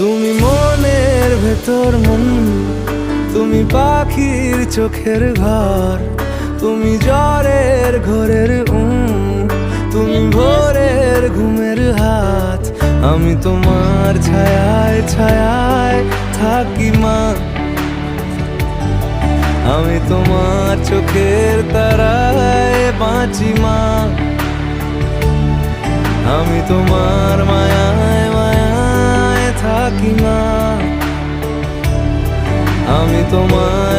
তুমি মনের ভেতর মন, তুমি পাখির চোখের ঘর, তুমি জ্বরের ঘোরের তুমি ভোরের ঘুমের হাত। আমি তোমার ছায়ায় ছায়ায় থাকি মা, আমি তোমার চোখের তারায় বাঁচি মা, আমি তোমার মায়ায় মায়ায় থাকি মা, আমি তোমার